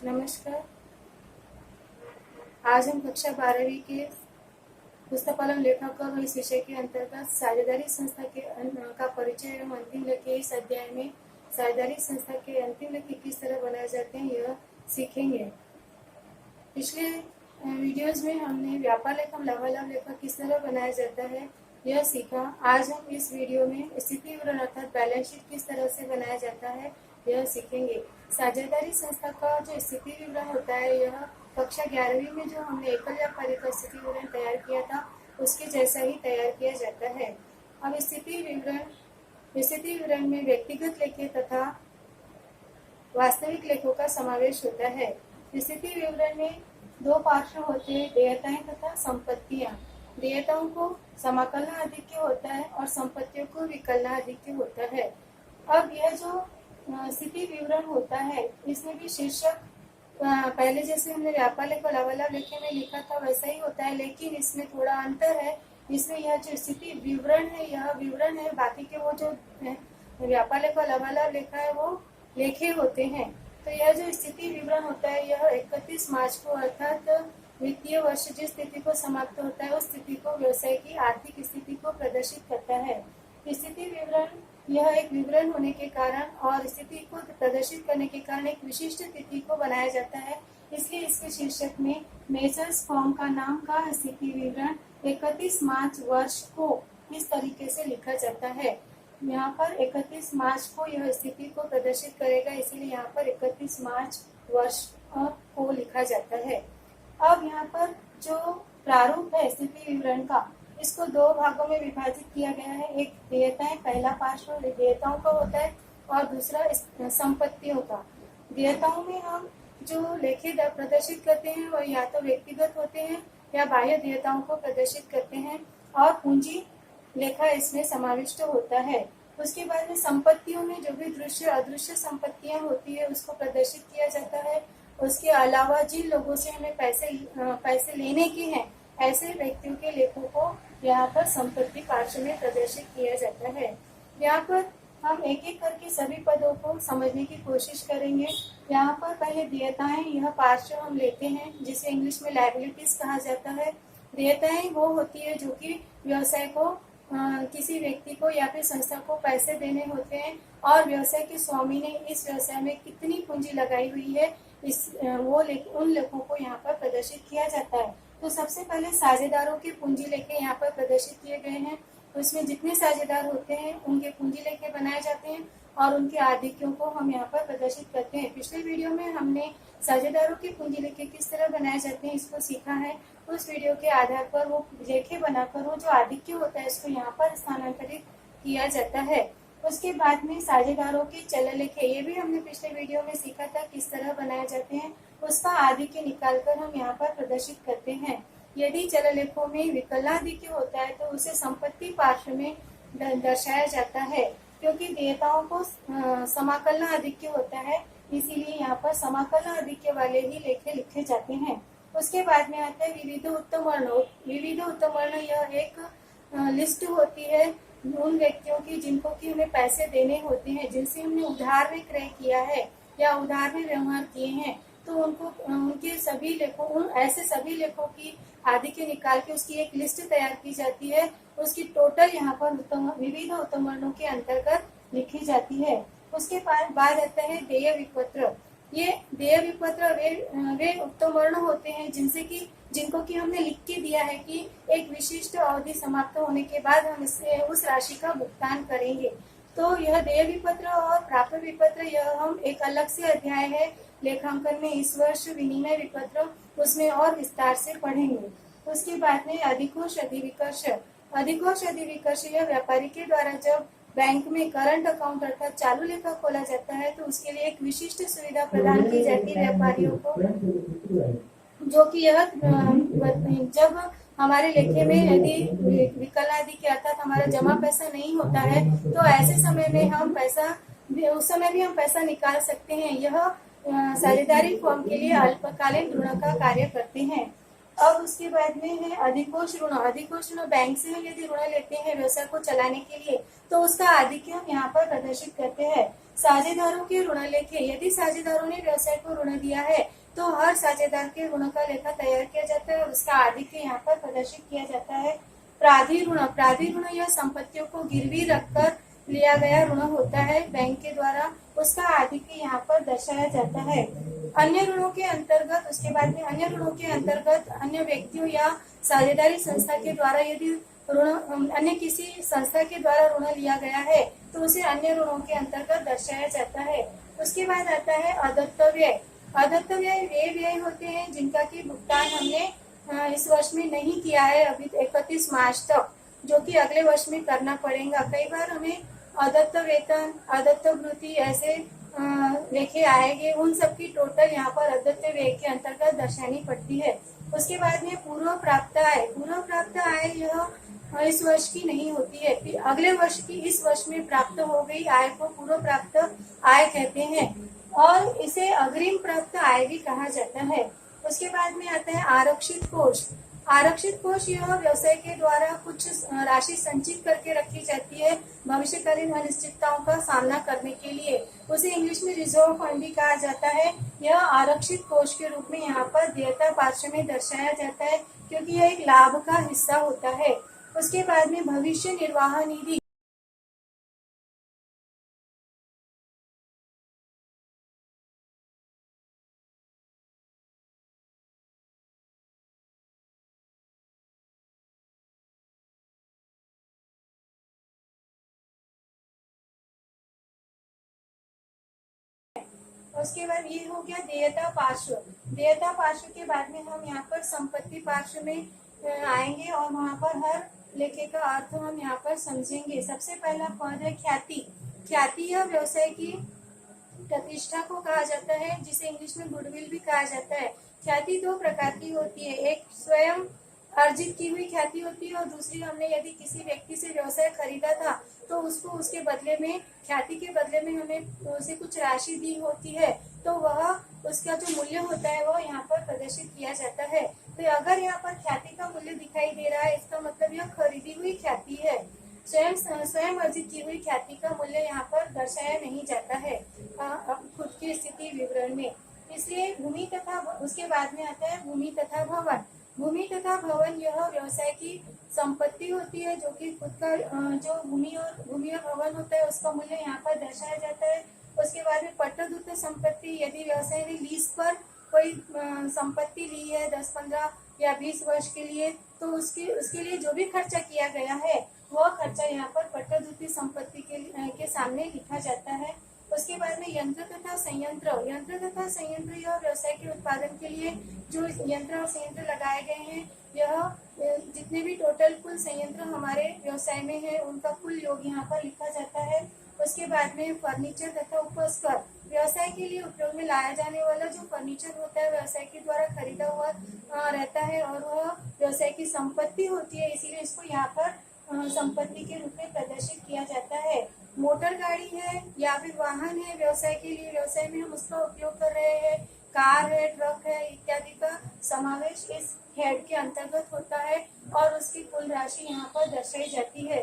नमस्कार। आज हम कक्षा 12वीं के पुस्तकालय लेखक और इस विषय के अंतर्गत साझेदारी संस्था के का परिचय एवं अंतिम लक्ष्य इस अध्याय में साझेदारी संस्था के अंतिम लक्ष्य किस तरह बनाए जाते हैं यह सीखेंगे। पिछले वीडियोज में हमने व्यापार लेखा लाभालाभ लेखा किस तरह बनाया जाता है यह सीखा। आज हम इस वीडियो में स्थिति विवरण अर्थात बैलेंस शीट किस तरह से बनाया जाता है यह सीखेंगे। साझेदारी संस्था का जो स्थिति विवरण होता है यह कक्षा 11वीं में जो हमने एकल व्यापारी का स्थिति विवरण तैयार किया था उसके जैसा ही तैयार किया जाता है। अब स्थिति विवरण में व्यक्तिगत लेखे तथा वास्तविक लेखों का समावेश होता है। स्थिति विवरण में दो पार्श्व होते हैं, देयताएं तथा संपत्तियां। देयताओं को समाकलन आधिक्य होता है और संपत्तियों को विकलन आधिक्य होता है। अब यह जो स्थिति विवरण होता है इसमें भी शीर्षक पहले जैसे हमने व्यापार लेख और लाभालाभ लेखे में लिखा था वैसा ही होता है, लेकिन इसमें थोड़ा अंतर है। इसमें यह जो स्थिति विवरण है यह विवरण है, बाकी के वो जो व्यापार लेख और लाभालाभ लेखा है वो लेखे होते हैं। तो यह जो स्थिति विवरण होता है यह 31 मार्च को अर्थात वित्तीय वर्ष जिस स्थिति को समाप्त होता है उस स्थिति को व्यवसाय की आर्थिक स्थिति को प्रदर्शित करता है। स्थिति विवरण यह एक विवरण होने के कारण और स्थिति को प्रदर्शित करने के कारण एक विशिष्ट तिथि को बनाया जाता है, इसलिए इसके शीर्षक में मेजर्स फॉर्म का नाम का स्थिति विवरण 31 मार्च वर्ष को इस तरीके से लिखा जाता है। यहाँ पर 31 मार्च को यह स्थिति को प्रदर्शित करेगा, इसीलिए यहाँ पर 31 मार्च वर्ष को लिखा जाता है। अब यहाँ पर जो प्रारूप है स्थिति विवरण का इसको दो भागों में विभाजित किया गया है। एक देयताएं, पहला पार्श्व देयताओं का होता है और दूसरा संपत्तियों का। देयताओं में हम जो लेखे प्रदर्शित करते हैं वह या तो व्यक्तिगत होते हैं या बाह्य देयताओं को प्रदर्शित करते हैं और पूंजी लेखा इसमें समाविष्ट होता है। उसके बाद में संपत्तियों में जो भी दृश्य अदृश्य संपत्तियां होती है उसको प्रदर्शित किया जाता है। उसके अलावा जिन लोगों से हमें पैसे लेने के हैं ऐसे व्यक्तियों के लेखों को यहाँ पर संपत्ति पार्श्व में प्रदर्शित किया जाता है। यहाँ पर हम एक एक करके सभी पदों को समझने की कोशिश करेंगे। यहाँ पर पहले देयताएं, यह पार्श्व हम लेते हैं जिसे इंग्लिश में लायबिलिटीज कहा जाता है। देयताएं वो होती है जो कि व्यवसाय को किसी व्यक्ति को या फिर संस्था को पैसे देने होते हैं और व्यवसाय के स्वामी ने इस व्यवसाय में कितनी पूंजी लगाई हुई है उन लेखों को यहाँ पर प्रदर्शित किया जाता है। तो सबसे पहले साझेदारों के पूंजी लेखे यहाँ पर प्रदर्शित किए गए हैं। उसमें जितने साझेदार होते हैं उनके पूंजी लेखे बनाए जाते हैं और उनके आधिक्यों को हम यहाँ पर प्रदर्शित करते हैं। पिछले वीडियो में हमने साझेदारों के पूंजी लेखे किस तरह बनाए जाते हैं इसको सीखा है। उस वीडियो के आधार पर वो लेखे बनाकर वो जो आधिक्य होता है इसको यहाँ पर स्थानांतरित किया जाता है। उसके बाद में साझेदारों के चल लेखे, ये भी हमने पिछले वीडियो में सीखा था किस तरह बनाए जाते हैं। उसका आधिक्य निकालकर हम यहाँ पर प्रदर्शित करते हैं। यदि चल लेखों में विकलाधिक्य होता है तो उसे संपत्ति पार्श्व में दर्शाया जाता है, क्योंकि देयताओं को समाकलन आधिक्य होता है इसीलिए यहाँ पर समाकलन आधिक्य वाले ही लेखे लिखे जाते हैं। उसके बाद में आता है विविध उत्तम वर्ण। विविध उत्तम वर्ण यह एक लिस्ट होती है उन व्यक्तियों की जिनको कि हमें पैसे देने होते हैं, जिनसे हमने उधार में क्रय किया है या उधार में व्यवहार किए हैं, तो उनको उनके सभी लेखों ऐसे सभी लेखों की आधिक्य निकाल के उसकी एक लिस्ट तैयार की जाती है। उसकी टोटल यहाँ पर विविध उत्तम वर्णों के अंतर्गत लिखी जाती है। उसके बाद आता है देय विपत्र। ये देय विपत्र वे उत्तम वर्ण होते हैं जिनको कि हमने लिख के दिया है कि एक विशिष्ट अवधि समाप्त होने के बाद हम इससे उस राशि का भुगतान करेंगे। तो यह देय विपत्र और प्राप्य विपत्र यह हम एक अलग से अध्याय है लेखांकन में इस वर्ष विनिमय विपत्र, उसमें और विस्तार से पढ़ेंगे। उसके बाद में अधिकोष अधिविकर्ष। अधिकोष अधिविकर्ष यह व्यापारी के द्वारा जब बैंक में करंट अकाउंट अर्थात चालू लेखा खोला जाता है तो उसके लिए एक विशिष्ट सुविधा प्रदान की जाती है व्यापारियों को, जो कि यह जब हमारे लेखे में यदि विकलाधिक्य अर्थात हमारा जमा पैसा नहीं होता है तो ऐसे समय में हम उस समय भी हम पैसा निकाल सकते हैं। यह साझेदारी फॉर्म के लिए अल्पकालीन ऋण का कार्य करते हैं। अब उसके बाद में है अधिकोष ऋण। अधिकोष ऋण बैंक से हम यदि ऋण लेते हैं व्यवसाय को चलाने के लिए तो उसका आधिक्य हम यहाँ पर प्रदर्शित करते हैं। साझेदारों के ऋण लेखे। यदि साझेदारों ने व्यवसाय को ऋण दिया है तो हर साझेदार के ऋण का लेखा तैयार किया जाता है और उसका आधिक्य यहाँ पर प्रदर्शित किया जाता है। प्राधि ऋण। प्राधि ऋण यह संपत्तियों को गिरवी रखकर लिया गया ऋण होता है बैंक के द्वारा, उसका आधिक्य यहाँ पर दर्शाया जाता है। अन्य ऋणों के अंतर्गत, उसके बाद में अन्य ऋणों के अंतर्गत अन्य व्यक्तियों या साझेदारी संस्था के द्वारा यदि ऋण अन्य किसी संस्था के द्वारा ऋण लिया गया है तो उसे अन्य ऋणों के अंतर्गत दर्शाया जाता है। उसके बाद आता है अदत्त व्यय। अदत्त व्यय वे व्यय होते हैं जिनका की भुगतान हमने इस वर्ष में नहीं किया है अभी 31 मार्च तक, जो कि अगले वर्ष में करना पड़ेगा। कई बार हमें अदत्त वेतन, अदत्त वृत्ति ऐसे लेखे आएंगे, उन सबकी टोटल यहाँ पर अदत्त व्यय के अंतर्गत दर्शानी पड़ती है। उसके बाद में पूर्व प्राप्त आय। पूर्व प्राप्त आय यह इस वर्ष की नहीं होती है, अगले वर्ष की इस वर्ष में प्राप्त हो गई आय को पूर्व प्राप्त आय कहते हैं और इसे अग्रिम प्राप्त आय भी कहा जाता है। उसके बाद में आता है आरक्षित कोष। आरक्षित कोष यह व्यवसाय के द्वारा कुछ राशि संचित करके रखी जाती है भविष्यकालीन अनिश्चितताओं का सामना करने के लिए, उसे इंग्लिश में रिजर्व फंड भी कहा जाता है। यह आरक्षित कोष के रूप में यहाँ पर देयता पार्श्व में दर्शाया जाता है क्योंकि यह एक लाभ का हिस्सा होता है। उसके बाद में भविष्य निर्वाह निधि। उसके बाद ये हो गया देयता पार्श्व। देयता पार्श्व के बाद में हम यहाँ पर संपत्ति पार्श्व में आएंगे और वहाँ पर हर लेखे का अर्थ हम यहाँ पर समझेंगे। सबसे पहला पद है ख्याति। ख्याति यह व्यवसाय की प्रतिष्ठा को कहा जाता है, जिसे इंग्लिश में गुडविल भी कहा जाता है। ख्याति दो प्रकार की होती है, एक स्वयं अर्जित की हुई ख्याति होती है और दूसरी हमने यदि किसी व्यक्ति से व्यवसाय खरीदा था तो उसको उसके बदले में, ख्याति के बदले में हमें उसे कुछ राशि दी होती है तो वह उसका जो मूल्य होता है वह यहाँ पर प्रदर्शित किया जाता है। तो अगर यहाँ पर ख्याति का मूल्य दिखाई दे रहा है इसका मतलब यह खरीदी हुई ख्याति है। स्वयं अर्जित की हुई ख्याति का मूल्य यहाँ पर दर्शाया नहीं जाता है खुद की स्थिति विवरण में, इसलिए भूमि तथा, उसके बाद में आता है भूमि तथा भवन। भूमि तथा भवन यह व्यवसाय की संपत्ति होती है जो कि खुद का जो भूमि और भवन होता है उसका मूल्य यहाँ पर दर्शाया जाता है। उसके बाद में पट्टदूत संपत्ति। यदि व्यवसाय ने लीज पर कोई संपत्ति ली है 10, 15 या 20 वर्ष के लिए तो उसके लिए जो भी खर्चा किया गया है वह खर्चा यहाँ पर पट्टदूती संपत्ति के सामने लिखा जाता है। उसके बाद में यंत्र तथा संयंत्र। यंत्र तथा संयंत्र यह व्यवसाय के उत्पादन के लिए जो यंत्र और संयंत्र लगाए गए हैं, यह जितने भी टोटल कुल संयंत्र हमारे व्यवसाय में है उनका कुल योग यहाँ पर लिखा जाता है। उसके बाद में फर्नीचर तथा उपस्कर। व्यवसाय के लिए उपयोग में लाया जाने वाला जो फर्नीचर होता है व्यवसाय के द्वारा खरीदा हुआ रहता है और वह व्यवसाय की संपत्ति होती है, इसीलिए इसको यहाँ पर संपत्ति के रूप में प्रदर्शित किया जाता है। मोटर गाड़ी है या फिर वाहन है व्यवसाय के लिए, व्यवसाय में हम उसका उपयोग कर रहे हैं, कार है, ट्रक है इत्यादि का समावेश इस हेड के अंतर्गत होता है और उसकी कुल राशि यहाँ पर दर्शाई जाती है।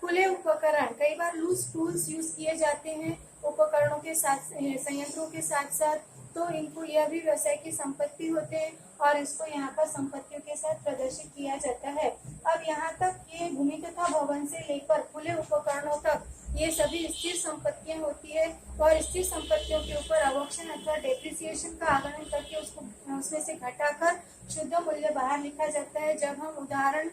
खुले उपकरण। कई बार लूज टूल्स यूज किए जाते हैं उपकरणों के साथ, संयंत्रों के साथ साथ, तो इनको यह भी व्यवसाय की संपत्ति होते हैं और इसको यहाँ पर संपत्तियों के साथ प्रदर्शित किया जाता है। अब यहाँ तक ये भूमि तथा भवन से लेकर खुले उपकरणों तक ये सभी स्थिर संपत्तियां होती है और स्थिर संपत्तियों के ऊपर अवक्षण अथवा डेप्रिसिएशन का आकलन करके उसको उसमें से घटाकर शुद्ध मूल्य बाहर लिखा जाता है। जब हम उदाहरण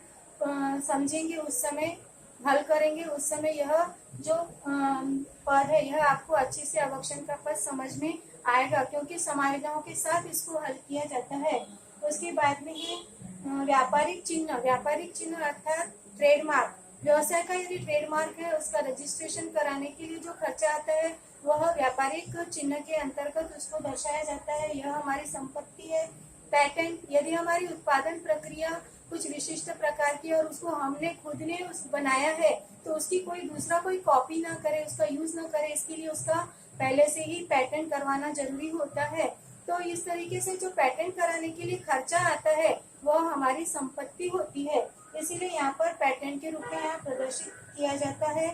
समझेंगे उस समय, हल करेंगे उस समय यह जो पद है यह आपको अच्छे से अवक्षण का पद समझ में आएगा क्योंकि समायोजनों के साथ इसको हल किया जाता है। उसके बाद में है व्यापारिक चिन्ह। व्यापारिक चिन्ह अर्थात ट्रेडमार्क। व्यवसाय का यदि ट्रेडमार्क है उसका रजिस्ट्रेशन कराने के लिए जो खर्चा आता है वह व्यापारिक चिन्ह के अंतर्गत उसको दर्शाया जाता है, यह हमारी संपत्ति है। पैटेंट। यदि हमारी उत्पादन प्रक्रिया कुछ विशिष्ट प्रकार की और उसको हमने खुद ने बनाया है तो उसकी कोई दूसरा कोई कॉपी ना करे, उसका यूज ना करे, इसके लिए उसका पहले से ही पैटेंट करवाना जरूरी होता है। तो इस तरीके से जो पेटेंट कराने के लिए खर्चा आता है वह हमारी संपत्ति होती है, इसीलिए यहाँ पर पेटेंट के रूप में यहाँ प्रदर्शित किया जाता है।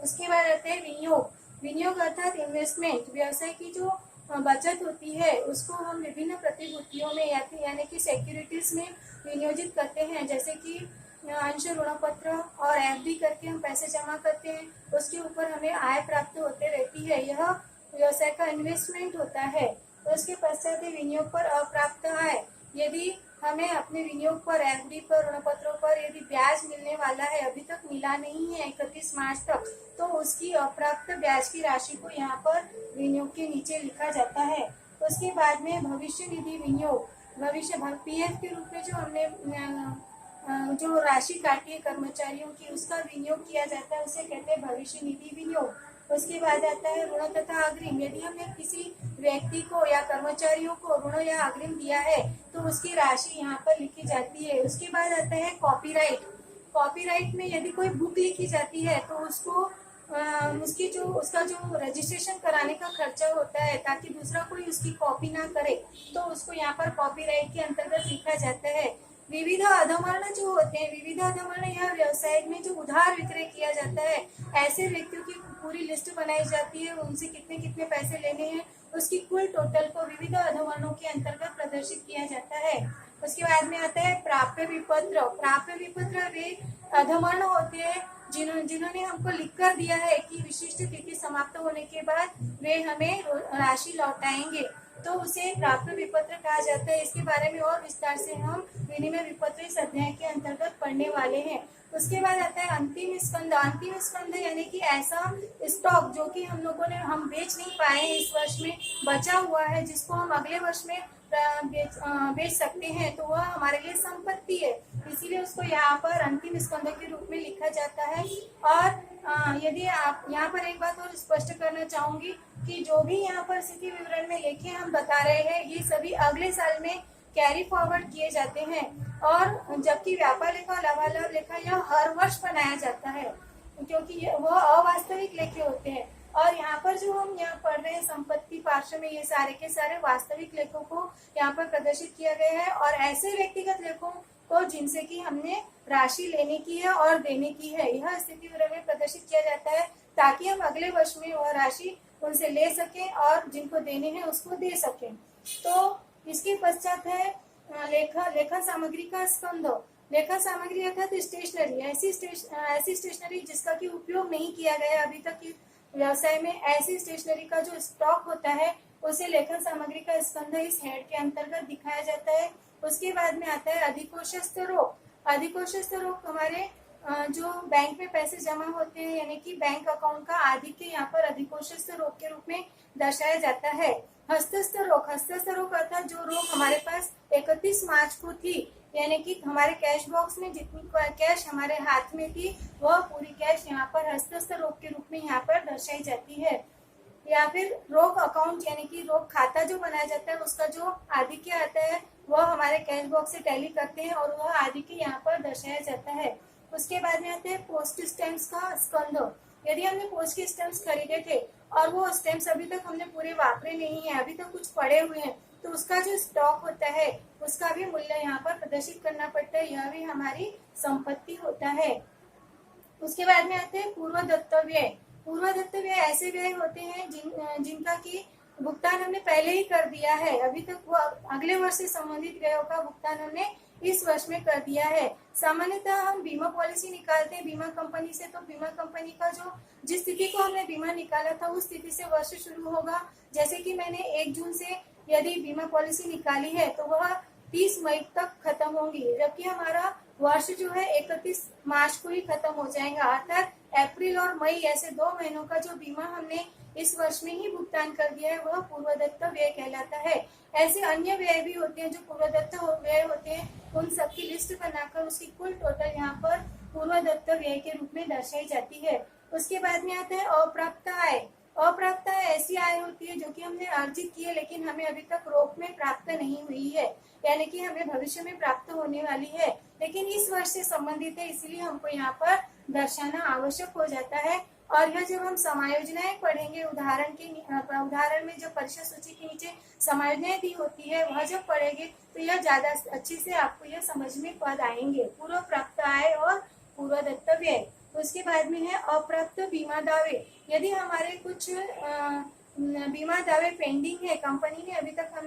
उसके बाद आते हैं विनियोग। विनियोग अर्थात इन्वेस्टमेंट, व्यवसाय की जो बचत होती है उसको हम विभिन्न प्रतिभूतियों में यानी कि सिक्योरिटीज में विनियोजित करते हैं, जैसे कि अंश ऋण पत्र और एफडी करके हम पैसे जमा करते हैं, उसके ऊपर हमें आय प्राप्त होते रहती है, यह व्यवसाय का इन्वेस्टमेंट होता है। तो उसके पश्चात विनियोग पर अप्राप्त आय, यदि हमें अपने विनियोग पर, एफडी पर, ऋण पत्रों पर यदि ब्याज मिलने वाला है, अभी तक मिला नहीं है 31 मार्च तक, तो उसकी अप्राप्त ब्याज की राशि को यहाँ पर विनियोग के नीचे लिखा जाता है। उसके बाद में भविष्य निधि विनियोग, भविष्य पीएफ के रूप में जो हमने जो राशि काटी है कर्मचारियों की, उसका विनियोग किया जाता है, उसे कहते हैं भविष्य निधि विनियोग। उसके बाद आता है ऋण तथा अग्रिम, यदि हमने किसी व्यक्ति को या कर्मचारियों को ऋण या अग्रिम दिया है तो उसकी राशि यहाँ पर लिखी जाती है। उसके बाद आता है कॉपीराइट। कॉपीराइट में यदि कोई बुक लिखी जाती है तो उसको उसका जो रजिस्ट्रेशन कराने का खर्चा होता है, ताकि दूसरा कोई उसकी कॉपी ना करे, तो उसको यहाँ पर कॉपीराइट के अंतर्गत लिखा जाता है। विविध अधमर्ण जो होते हैं, विविध अधमर्ण यह व्यवसाय में जो उधार विक्रय किया जाता है, ऐसे व्यक्तियों की पूरी लिस्ट बनाई जाती है, उनसे कितने कितने पैसे लेने हैं, उसकी कुल टोटल को विविध अधमर्णों के अंतर्गत प्रदर्शित किया जाता है। उसके बाद में आता है प्राप्य विपत्र। प्राप्य विपत्र वे अधमर्ण होते हैं जिन्होंने हमको लिख कर दिया है कि विशिष्ट तिथि समाप्त होने के बाद वे हमें राशि लौटाएंगे, तो उसे प्राप्य विपत्र कहा जाता है। इसके बारे में और विस्तार से हम विनिमय विपत्र इस अध्याय के अंतर्गत पढ़ने वाले हैं। उसके बाद आता है अंतिम स्कंद। अंतिम स्कंद यानी कि ऐसा स्टॉक जो कि हम बेच नहीं पाए इस वर्ष में, बचा हुआ है, जिसको हम अगले वर्ष में बेच सकते हैं, तो वह हमारे लिए संपत्ति है, इसीलिए उसको यहाँ पर अंतिम स्कंद के रूप में लिखा जाता है। और यदि आप यहाँ पर एक बात और स्पष्ट करना चाहूंगी कि जो भी यहाँ पर स्थिति विवरण में लेखे हम बता रहे हैं, ये सभी अगले साल में कैरी फॉरवर्ड किए जाते हैं, और जबकि व्यापार लेखा और लाभालाभ लेखा यह हर वर्ष बनाया जाता है, क्योंकि वह अवास्तविक लेखे होते हैं। और यहाँ पर जो हम यहाँ पढ़ रहे हैं संपत्ति पार्श्व में, ये सारे के सारे वास्तविक लेखों को यहाँ पर प्रदर्शित किया गया है, और ऐसे व्यक्तिगत लेखों को जिनसे कि हमने राशि लेने की है और देने की है, यह स्थिति विवरण में प्रदर्शित किया जाता है, ताकि हम अगले वर्ष में वह राशि उनसे ले सकें और जिनको देने हैं उसको दे सकें। तो इसके पश्चात है लेखा सामग्री का स्कंध। लेखा सामग्री अर्थात स्टेशनरी, ऐसी स्टेशनरी जिसका की उपयोग नहीं किया गया अभी तक की व्यवसाय में, ऐसी स्टेशनरी का जो स्टॉक होता है उसे लेखन सामग्री का स्कंध इस हेड के अंतर्गत दिखाया जाता है। उसके बाद में आता है अधिकोषस्थ रोग। अधिकोषस्थ रोग हमारे जो बैंक में पैसे जमा होते हैं, यानी कि बैंक अकाउंट का आधिक्य यहाँ पर अधिकोषस्थ रोग के रूप में दर्शाया जाता है। हस्तस्थ रोग, हस्तस्थ रोग अर्थात जो रोग हमारे पास 31 मार्च को थी, यानी कि हमारे कैश बॉक्स में जितनी कैश हमारे हाथ में थी, वह पूरी कैश यहाँ पर हस्तस्थ रोग के रूप में यहाँ पर दर्शाई जाती है। या फिर रोग अकाउंट यानी कि रोग खाता जो बनाया जाता है, उसका जो आधिक्य आता है वह हमारे कैश बॉक्स से टैली करते हैं, और वह आधिक्य यहाँ पर दर्शाया जाता है। उसके बाद में आते हैं पोस्ट स्टैम्प्स का स्कंध। यदि हमने पोस्ट के स्टैम्प्स खरीदे थे और वो स्टैम्प्स अभी तक हमने पूरे वापरे नहीं है, अभी तक कुछ पड़े हुए हैं, तो उसका जो स्टॉक होता है उसका भी मूल्य यहाँ पर प्रदर्शित करना पड़ता है, यह भी हमारी संपत्ति होता है। उसके बाद में आते हैं पूर्व दत्त व्यय। पूर्व दत्त व्यय ऐसे व्यय होते हैं जिनका की भुगतान हमने पहले ही कर दिया है, अभी तक वो अगले वर्ष से संबंधित व्ययों का भुगतान हमने इस वर्ष में कर दिया है। सामान्यतः हम बीमा पॉलिसी निकालते हैं बीमा कंपनी से, तो बीमा कंपनी का जो जिस स्थिति को हमने बीमा निकाला था उस स्थिति से वर्ष शुरू होगा। जैसे कि मैंने 1 जून से यदि बीमा पॉलिसी निकाली है तो वह 30 मई तक खत्म होंगी, जबकि हमारा वर्ष जो है 31 मार्च को ही खत्म हो जाएगा। अर्थात अप्रैल और मई ऐसे 2 महीनों का जो बीमा हमने इस वर्ष में ही भुगतान कर दिया है, वह पूर्वदत्त व्यय कहलाता है। ऐसे अन्य व्यय भी होते हैं जो पूर्वदत्त व्यय होते हैं, उन सबकी लिस्ट बनाकर उसकी कुल टोटल यहाँ पर पूर्वदत्त व्यय के रूप में दर्शाई जाती है। उसके बाद में आता है अप्राप्त आय। अप्राप्त आय ऐसी आय होती है जो कि हमने अर्जित की है लेकिन हमें अभी तक रोक में प्राप्त नहीं हुई है, यानी कि हमें भविष्य में प्राप्त होने वाली है, लेकिन इस वर्ष से संबंधित है, इसलिए हमको यहाँ पर दर्शाना आवश्यक हो जाता है। और यह जब हम समायोजनाएं पढ़ेंगे, उदाहरण में जो परीक्षा सूची के नीचे समायोजनाएं दी होती है वह जब पढ़ेंगे तो यह ज्यादा अच्छे से आपको यह समझ में पद आएंगे। पूर्व प्राप्त आय और पूर्व दत्त व्यय। उसके बाद में है अप्राप्त बीमा दावे। यदि हमारे कुछ बीमा दावे पेंडिंग है,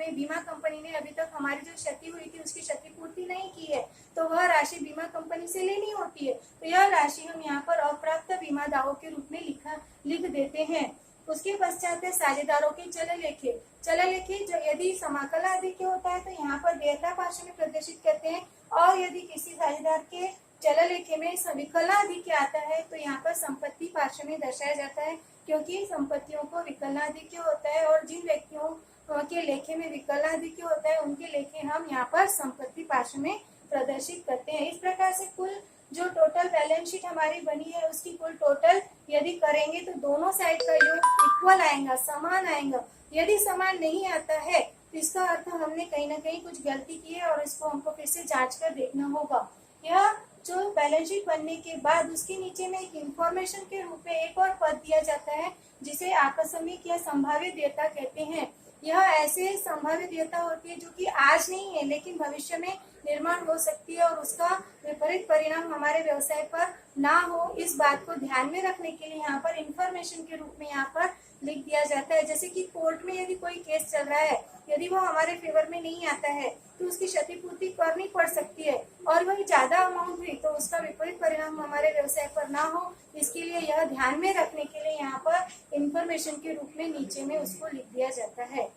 बीमा कंपनी ने अभी तक हमारी जो क्षति हुई थी उसकी क्षतिपूर्ति नहीं की है, तो वह राशि बीमा कंपनी से लेनी होती है। तो यह राशि हम यहाँ पर अप्राप्त बीमा दावों के रूप में लिख देते हैं। उसके पश्चात है साझेदारों के चल लेखे। चल लेखे जो यदि समाकल आदि के होता है तो यहाँ पर देयता पार्श्व में प्रदर्शित करते हैं, और यदि किसी साझेदार के चल लेखे में विकलनाधिक्य आता है तो यहाँ पर संपत्ति पार्श्व में दर्शाया जाता है, क्योंकि संपत्तियों को विकलनाधिक्य होता है और जिन व्यक्तियों के लेखे में विकलनाधिक्य होता है उनके लेखे हम यहाँ पर संपत्ति पार्श्व में प्रदर्शित करते हैं। इस प्रकार से कुल जो टोटल बैलेंस शीट हमारी बनी है उसकी कुल टोटल यदि करेंगे तो दोनों साइड का योग इक्वल आएगा, समान आएगा। यदि समान नहीं आता है तो इसका अर्थ हमने कहीं ना कहीं कुछ गलती की है और इसको हमको फिर से जांच कर देखना होगा। यह जो बैलेंस शीट बनने के बाद उसके नीचे में एक इंफॉर्मेशन के रूप में एक और पद दिया जाता है जिसे आकस्मिक या संभावित देयता कहते हैं। यह ऐसे संभावित देयता होती है जो कि आज नहीं है लेकिन भविष्य में निर्माण हो सकती है और उसका विपरीत परिणाम हमारे व्यवसाय पर ना हो, इस बात को ध्यान में रखने के लिए यहाँ पर इंफॉर्मेशन के रूप में यहाँ पर लिख दिया जाता है। जैसे कि कोर्ट में यदि कोई केस चल रहा है, यदि वो हमारे फेवर में नहीं आता है तो उसकी क्षतिपूर्ति करनी पड़ सकती है, और वही ज्यादा अमाउंट हुई तो उसका विपरीत परिणाम हमारे व्यवसाय पर ना हो, इसके लिए यह ध्यान में रखने के लिए यहाँ पर इंफॉर्मेशन के रूप में नीचे में उसको लिख दिया जाता है।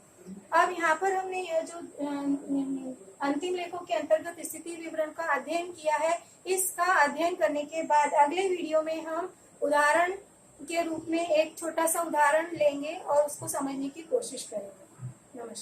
अब यहाँ पर हमने यह जो अंतिम लेखों के अंतर्गत स्थिति विवरण का अध्ययन किया है, इसका अध्ययन करने के बाद अगले वीडियो में हम उदाहरण के रूप में एक छोटा सा उदाहरण लेंगे और उसको समझने की कोशिश करेंगे। नमस्कार।